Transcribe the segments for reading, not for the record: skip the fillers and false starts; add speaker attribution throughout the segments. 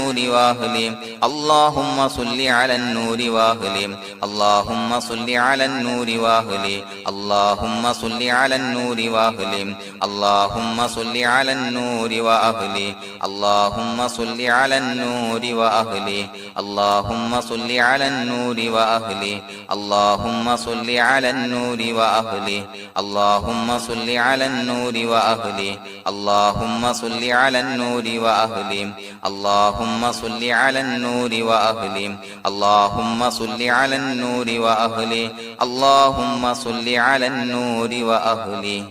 Speaker 1: النور وأهله اللهم صل على النور وأهله اللهم صل على النور وأهله اللهم صل على النور وأهله اللهم صل على النور وأهله اللهم صل على النور وأهله اللهم صل على النور وأهله اللهم صل على النور وأهله اللهم صل على النور وأهله اللهم صل على النور وأهله اللهم صل على النور وأهله اللهم صل على النور وأهله اللهم صل على النور وأهله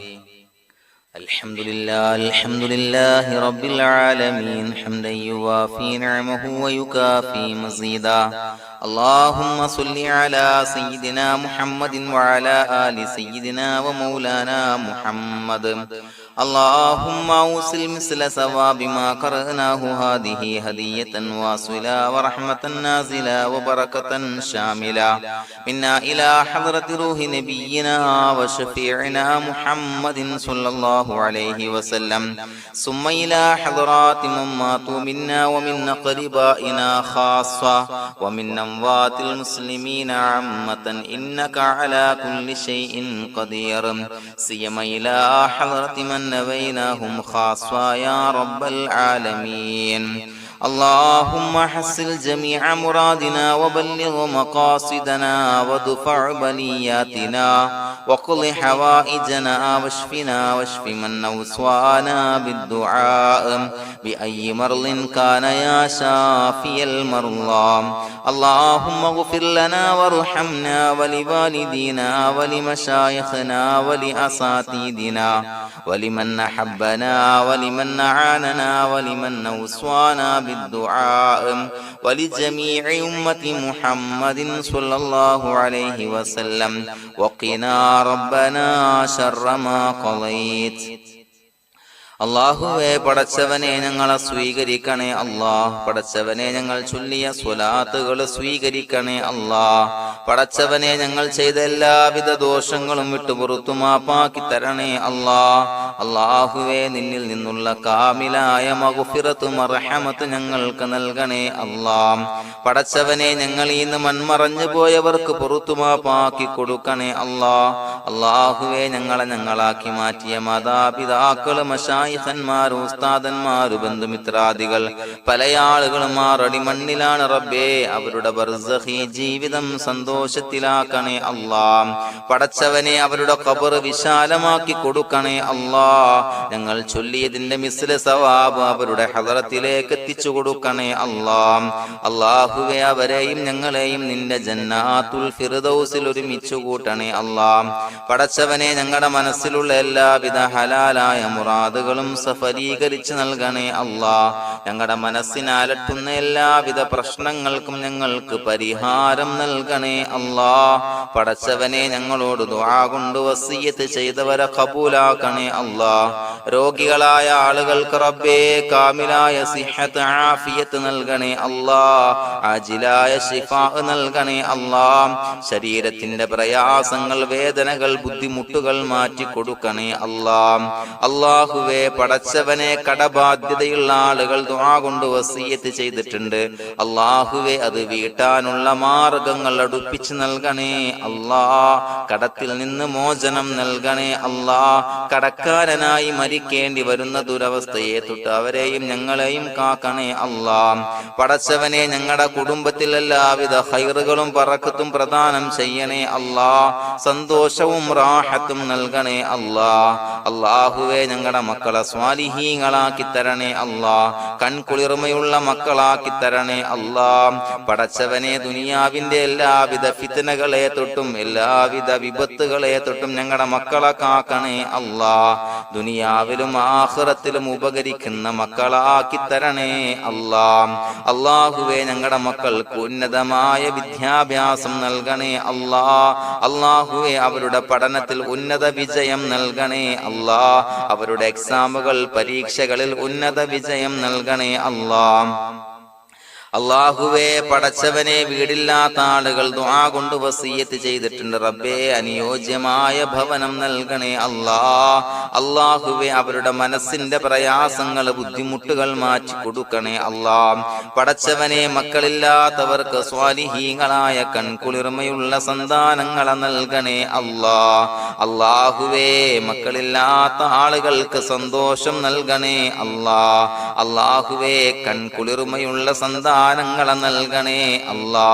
Speaker 1: الحمد لله رب العالمين حمدا يوافي نعمه ويكافي مزيدا اللهم صل على سيدنا محمد وعلى آل سيدنا ومولانا محمد اللهم أوصل مثل ثواب ما قرأناه هذه هدية واصلة ورحمة نازلة وبركة شاملة منا إلى حضرة روح نبينا وشفيعنا محمد صلى الله عليه وسلم ثم إلى حضرات من ماتوا منا ومن أقربائنا خاصة ومن أموات المسلمين عامة إنك على كل شيء قدير سيما إلى حضرة من نبيناهم خاصة يا رب العالمين اللهم حصل جميع مرادنا وبلغ مقاصدنا ودفع بلياتنا وقض حوائجنا واشفنا واشف من أوصانا بالدعاء بأي مرض كان يا شافي المرضى اللهم اغفر لنا وارحمنا ولوالدينا ولمشايخنا ولأساتذتنا ولمن أحبنا ولمن أعاننا ولمن أوصانا بالدعاء ولجميع أمة محمد صلى الله عليه وسلم وقنا ربنا شر ما قضيت അല്ലാഹുവേ പടച്ചവനെ ഞങ്ങളെ സ്വീകരിക്കണേ അല്ലാഹ് പടച്ചവനെ ഞങ്ങൾ ചൊല്ലിയ സ്വലാത്തുകൾ സ്വീകരിക്കണേ അല്ലാഹ് പടച്ചവനെ ഞങ്ങൾ ചെയ്ത എല്ലാവിധ ദോഷങ്ങളും വിട്ടുപുറത്തു മാപ്പാക്കി തരണേ അല്ലാഹ് അല്ലാഹുവേ നിന്നിൽ നിന്നുള്ള കാമിലായ മഗ്ഫിറത്തും റഹ്മത്തും ഞങ്ങൾക്ക് നൽകണേ അല്ലാഹ് പടച്ചവനെ ഞങ്ങൾ ഇന്ന് മൺമറഞ്ഞു പോയവർക്ക് പുറത്തു മാപ്പാക്കി കൊടുക്കണേ അല്ലാഹ് അല്ലാഹുവേ ഞങ്ങളാക്കി മാറ്റിയ മാതാപിതാക്കളും ഖന്മാർ ഉസ്താദന്മാർ ബന്ധുമിത്രാദികൾ പല ആളുകളും ആറടി മണ്ണിലാണ് റബ്ബേ അവരുടെ ബർസഖി ജീവിതം സന്തോഷത്തിലാക്കണേ അല്ലാഹ് പടച്ചവനെ അവരുടെ ഖബർ വിശാലമാക്കി കൊടുക്കണേ അല്ലാഹ് ഞങ്ങൾ ചൊല്ലിയതിന്റെ മിസ്ല സവാബ് അവരുടെ ഹദറത്തിലേക്ക് എത്തിച്ചു കൊടുക്കണേ അല്ലാഹ് അല്ലാഹുവേ അവരെയും ഞങ്ങളെയും നിന്റെ ജന്നാത്തുൽ ഫിർദൗസിൽ ഒരുമിച്ചു കൂട്ടണേ അല്ലാഹ് പടച്ചവനെ ഞങ്ങളുടെ മനസ്സിലുള്ള എല്ലാവിധ ഹലാലായ മുറാദുകളും സഫലീകരിച്ച് നൽകണേ അല്ലാഹ് ഞങ്ങളുടെ മനസ്സിനെ അലട്ടുന്ന എല്ലാവിധ പ്രശ്നങ്ങൾക്കും ഞങ്ങൾക്ക് പരിഹാരം നൽകണേ അല്ലാഹ് പടച്ചവനെ ഞങ്ങളോട് ദുആ കൊണ്ട് വസിയ്യത്ത് ചെയ്തവരെ ഖബൂലാക്കണേ അല്ലാഹ് രോഗികളായ ആളുകൾക്ക് റബ്ബേ കാമിലായ സിഹത്ത് ആഫിയത്ത് നൽകണേ അല്ലാഹ് ആജിലായ ശിഫാ നൽകണേ അല്ലാഹ് ശരീരത്തിന്റെ പ്രയാസങ്ങൾ വേദനകൾ ബുദ്ധിമുട്ടുകൾ മാറ്റി കൊടുക്കണേ അല്ലാഹ് അല്ലാഹുവേ പടച്ചവനെ കടബാധ്യതയുള്ള ആളുകൾ ദുആ കൊണ്ട് വസിയ്യത്ത് ചെയ്തിട്ടുണ്ട് അല്ലാഹുവേ അത് വീട്ടാനുള്ള മാർഗങ്ങൾ അടുപ്പിച്ച് നൽകണേ അല്ലാഹ് കടത്തിൽ നിന്ന് മോചനം നൽകണേ അല്ലാഹ് കടക്കാരനായി മരിക്കേണ്ടി വരുന്ന ദുരവസ്ഥയെ തൊട്ട് അവരെയും ഞങ്ങളെയും കാക്കണേ അല്ലാഹ് പടച്ചവനെ ഞങ്ങളുടെ കുടുംബത്തിൽ എല്ലാവിധ ഖൈറുകളും ബറക്കത്തും പ്രദാനം ചെയ്യണേ അല്ലാഹ് സന്തോഷവും റാഹത്തും നൽകണേ അല്ലാഹ് അല്ലാഹുവേ ഞങ്ങളുടെ മക്കളെ സ്വാലിഹീങ്ങളാക്കി തരണേ അല്ലാഹ് കൺകുളിർമയുള്ള മക്കളാക്കി തരണേ അല്ലാഹ് പടച്ചവനെ ദുനിയാവിന്റെ എല്ലാവിധ ഫിത്നകളെ തൊട്ടും എല്ലാവിധ വിപത്തുകളെ തൊട്ടും ഞങ്ങളുടെ മക്കളെ കാക്കണേ അല്ലാഹ് ദുനിയാവിലും ആഖിറത്തിലും ഉപകരിക്കുന്ന മക്കളാക്കി തരണേ അല്ലാഹ് അല്ലാഹുവേ ഞങ്ങളുടെ മക്കൾക്ക് ഉന്നതമായ വിദ്യാഭ്യാസം നൽകണേ അല്ലാഹ് അല്ലാഹുവേ അവരുടെ പഠനത്തിൽ ഉന്നത വിജയം നൽകണേ അല്ലാഹ് അവരുടെ എക്സാമുകൾ പരീക്ഷകളിൽ ഉന്നത വിജയം നൽകണേ അല്ലാഹ് അല്ലാഹുവേ, പടച്ചവനെ, വീടില്ലാത്ത ആളുകൾ ദുആ കൊണ്ട് വസിയ്യത്ത് ചെയ്തിട്ടുണ്ട്. റബ്ബേ, അനുയോജ്യമായ ഭവനം നൽകണേ അല്ലാ. അല്ലാഹുവേ, അവരുടെ മനസ്സിന്റെ പ്രയാസങ്ങൾ, ബുദ്ധിമുട്ടുകൾ മാറ്റി കൊടുക്കണേ അല്ലാ. പടച്ചവനെ, മക്കളില്ലാത്തവർക്ക് സ്വാലിഹീങ്ങളായ കൺകുളിർമയുള്ള സന്താനങ്ങളെ നൽകണേ അല്ലാ. അല്ലാഹുവേ, മക്കളില്ലാത്ത ആളുകൾക്ക് സന്തോഷം നൽകണേ അല്ലാ. അല്ലാഹുവേ, കൺകുളിർമയുള്ള സന്താനങ്ങളെ നൽകണേ അല്ലാ.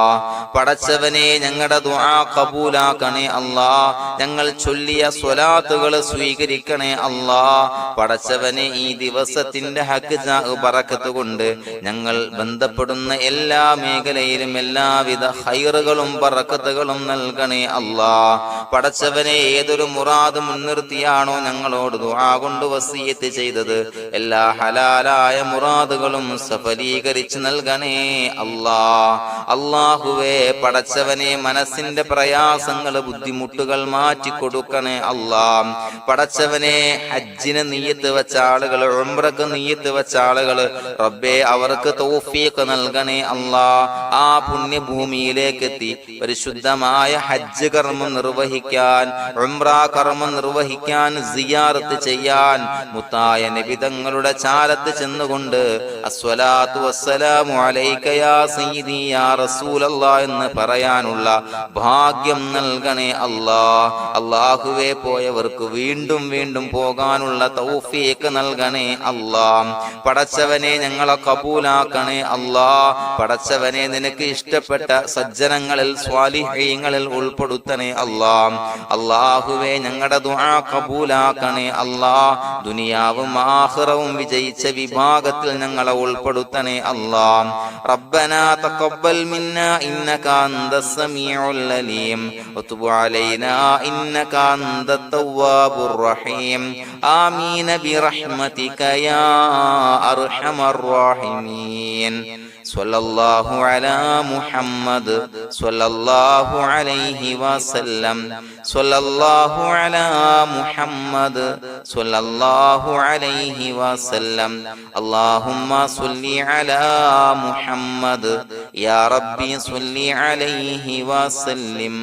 Speaker 1: പടച്ചവനെ, ഞങ്ങളുടെ ദുആ ഖബൂലാക്കണേ അല്ലാ. ഞങ്ങൾ ചൊല്ലിയ സ്വലാത്തുകൾ സ്വീകരിക്കണേ അല്ലാ. പടച്ചവനെ, ഈ ദിവസത്തിന്റെ ഹക്ക് ബറക്കത്ത് കൊണ്ട് ഞങ്ങൾ ബന്ധപ്പെടുന്ന എല്ലാ മേഖലയിലും എല്ലാവിധ ഖൈറുകളും ബറക്കത്തുകളും നൽകണേ അല്ലാ. പടച്ചവനെ, ഏതൊരു മുറാദ് മുൻനിർത്തിയാണോ ഞങ്ങളോട് ദുആ കൊണ്ട് വസിയ്യത്ത് ചെയ്തത്, എല്ലാ ഹലാലായ മുറാദുകളും സഫലീകരിച്ച് നൽകണേ അല്ലാ. അല്ലാഹുവേ, പടച്ചവനെ, മനസ്സിന്റെ പ്രയാസങ്ങൾ, ബുദ്ധിമുട്ടുകൾ മാറ്റി കൊടുക്കണേ അല്ലാ. പടച്ചവനെ, ഹജ്ജിന് നിയ്യത്ത് വെച്ച ആളുകൾ, ഉംറക്ക് നിയ്യത്ത് വെച്ച ആളുകൾ, റബ്ബേ, അവർക്ക് തൗഫീഖ് നൽകണേ അല്ലാ. ആ പുണ്യഭൂമിയിലേക്ക് എത്തി പരിശുദ്ധമായ ഹജ്ജ് കർമ്മം നിർവഹിക്കാൻ, ഉംറ കർമ്മം നിർവഹിക്കാൻ, സിയാറത്ത് ചെയ്യാൻ, മുത്തായ നബി തങ്ങളുടെ ചാരത്ത് ചെന്നുകൊണ്ട് അസ്സലാത്തു വസ്സലാമു അലൈക യാ സയ്യിദി യാ റസൂലല്ലാഹ് എന്ന് പറയാനുള്ള ഭാഗ്യം നൽകണേ അല്ലാ. അല്ലാഹുവേ, പോയവർക്ക് വീണ്ടും വീണ്ടും പോകാനുള്ള തൗഫീഖ് നൽകണേ അല്ലാ. പടച്ചവനെ, ഞങ്ങളെ കബൂലാക്കണേ അല്ലാ. പടച്ചവനെ, നിനക്ക് ഇഷ്ടപ്പെട്ട സജ്ജനങ്ങളിൽ, സ്വാലിഹീങ്ങളിൽ ഉൾപ്പെടുത്തണേ അല്ലാ. അല്ലാഹുവേ, ഞങ്ങളുടെ ദുആ കബൂലാക്കണേ അല്ലാ. ദുനിയാവും ആഖിറവും വിജയിച്ച വിഭാഗത്തിൽ ഞങ്ങളെ ഉൾപ്പെടുത്തണേ അല്ലാ. റബ്ബനാ തഖബ്ബൽ മിന്നാ ഇന്നക അൻതസ് സമീഉൽ അലീം വതുബ് അലൈനാ ഇന്നക അൻതത് തവ്വാബുർ റഹീം. ആമീൻ ബിറഹ്മതിക യാ അർഹമർ റഹീമീൻ. സ്വല്ലല്ലാഹു അലാ മുഹമ്മദ് സ്വല്ലല്ലാഹു അലൈഹി വസല്ലം. സ്വല്ലല്ലാഹു അലാ മുഹമ്മദ് സ്വല്ലല്ലാഹു അലൈഹി വസല്ലം. അല്ലാഹുമ്മ സ്വല്ലി അലാ മുഹമ്മദ് യാ റബ്ബി സ്വല്ലി അലൈഹി വസല്ലം.